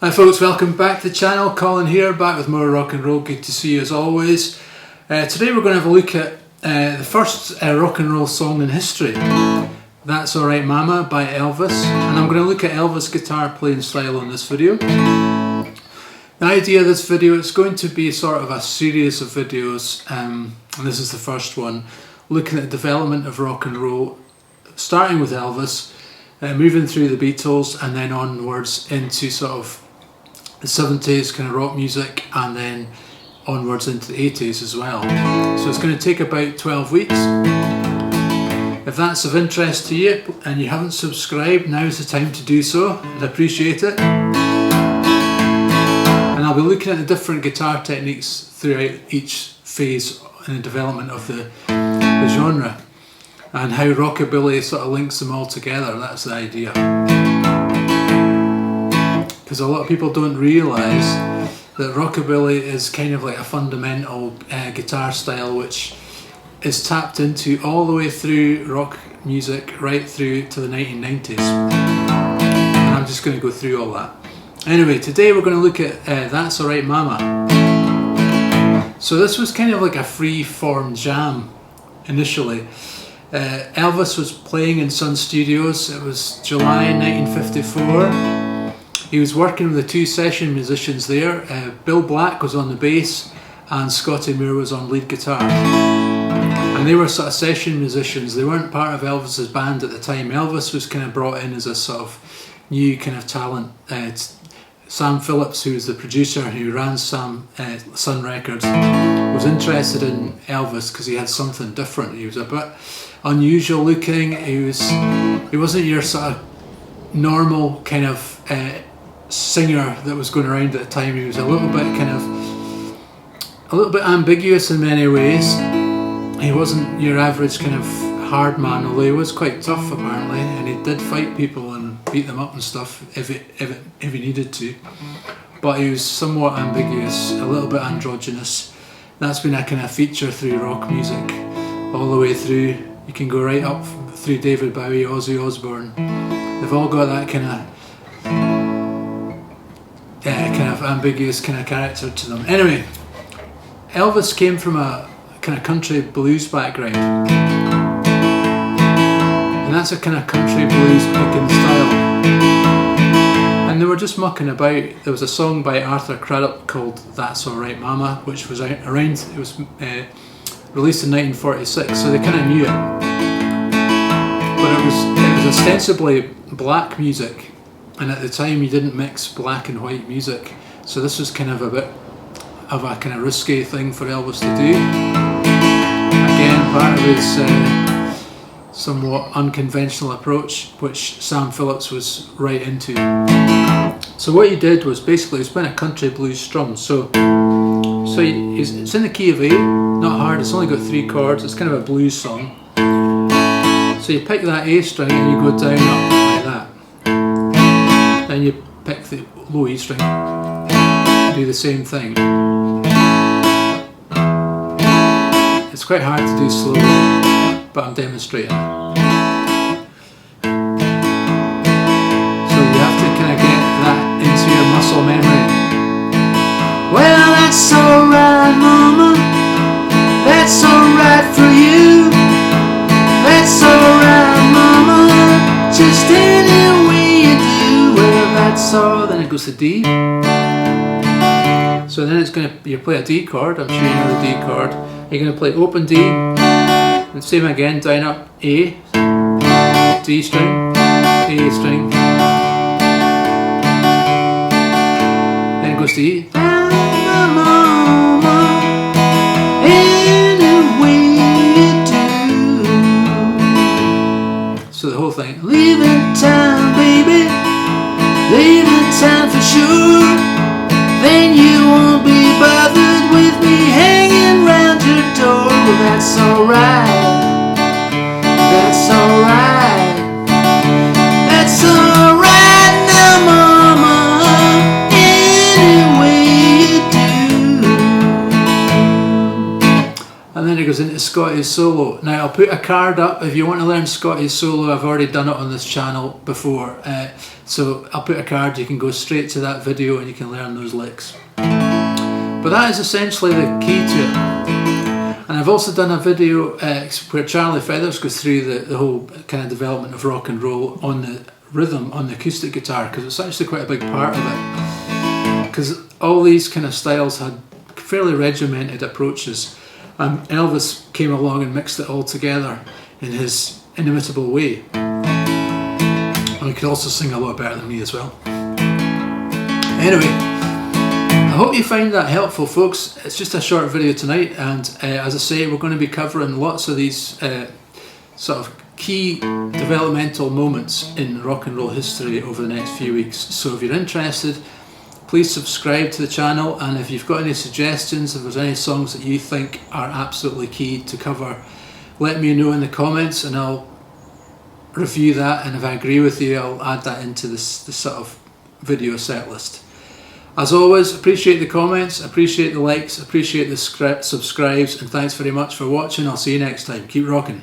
Hi folks, welcome back to the channel. Colin here, back with more rock and roll. Good to see you as always. Today we're going to have a look at the first rock and roll song in history. That's Alright Mama by Elvis, and I'm going to look at Elvis' guitar playing style in this video. The idea of this video is going to be sort of a series of videos, and this is the first one, looking at the development of rock and roll, starting with Elvis, moving through the Beatles, and then onwards into sort of the 70s kind of rock music, and then onwards into the 80s as well. So it's going to take about 12 weeks. If that's of interest to you and you haven't subscribed, now's the time to do so. I'd appreciate it. And I'll be looking at the different guitar techniques throughout each phase in the development of the genre, and how rockabilly sort of links them all together. That's the idea. Because a lot of people don't realise that rockabilly is kind of like a fundamental guitar style which is tapped into all the way through rock music right through to the 1990s. And I'm just going to go through all that. Anyway, today we're going to look at That's Alright Mama. So this was kind of like a free-form jam initially. Elvis was playing in Sun Studios. It was July 1954. He was working with the two session musicians there. Bill Black was on the bass and Scotty Moore was on lead guitar. And they were sort of session musicians. They weren't part of Elvis's band at the time. Elvis was kind of brought in as a sort of new kind of talent. Sam Phillips, who was the producer who ran Sun Records, was interested in Elvis because he had something different. He was a bit unusual looking. He wasn't your sort of normal kind of singer that was going around at the time. He was a little bit ambiguous in many ways. He wasn't your average kind of hard man, although he was quite tough apparently, and he did fight people and beat them up and stuff if he needed to. But he was somewhat ambiguous, a little bit androgynous. That's been a kind of feature through rock music all the way through. You can go right up through David Bowie, Ozzy Osbourne. They've all got that kind of ambiguous kind of character to them. Anyway, Elvis came from a kind of country blues background, and that's a kind of country blues picking style. And they were just mucking about. There was a song by Arthur Crudup called That's Alright Mama, which was out around, it was released in 1946, so they kind of knew it. But it was ostensibly black music, and at the time you didn't mix black and white music, so this was kind of a bit of a kind of risque thing for Elvis to do. Again, part of his somewhat unconventional approach, which Sam Phillips was right into. So what he did was basically he was playing a country blues strum. So it's in the key of A, not hard. It's only got 3 chords. It's kind of a blues song. So you pick that A string and you go down up like that. Then you pick the low E string, do the same thing. It's quite hard to do slowly, but I'm demonstrating. So you have to kind of get that into your muscle memory. Well, that's alright, mama. That's alright for you. That's alright, mama. Just any way you do. Well, that's all. Then it goes to D. So then you play a D chord. I'm sure you know the D chord. You're going to play open D, and same again, down up A, D string, A string, then it goes to E. So the whole thing. Leaving town, baby, leaving town for sure. Then you won't be bothered with me hanging round your door. Well, that's alright. That's alright. That's alright now, mama. Any way you do. And then it goes goes into Scotty's solo. Now I'll put a card up if you want to learn Scotty's solo. I've already done it on this channel before, so I'll put a card, you can go straight to that video and you can learn those licks. But that is essentially the key to it. And I've also done a video where Charlie Feathers goes through the whole kind of development of rock and roll on the rhythm on the acoustic guitar, because it's actually quite a big part of it. Because all these kind of styles had fairly regimented approaches. Elvis came along and mixed it all together in his inimitable way. And he could also sing a lot better than me as well. Anyway, I hope you find that helpful, folks. It's just a short video tonight, and as I say, we're going to be covering lots of these sort of key developmental moments in rock and roll history over the next few weeks. So if you're interested, please subscribe to the channel, and if you've got any suggestions, if there's any songs that you think are absolutely key to cover, let me know in the comments and I'll review that, and if I agree with you, I'll add that into this sort of video set list. As always, appreciate the comments, appreciate the likes, appreciate the subscribes, and thanks very much for watching. I'll see you next time. Keep rocking.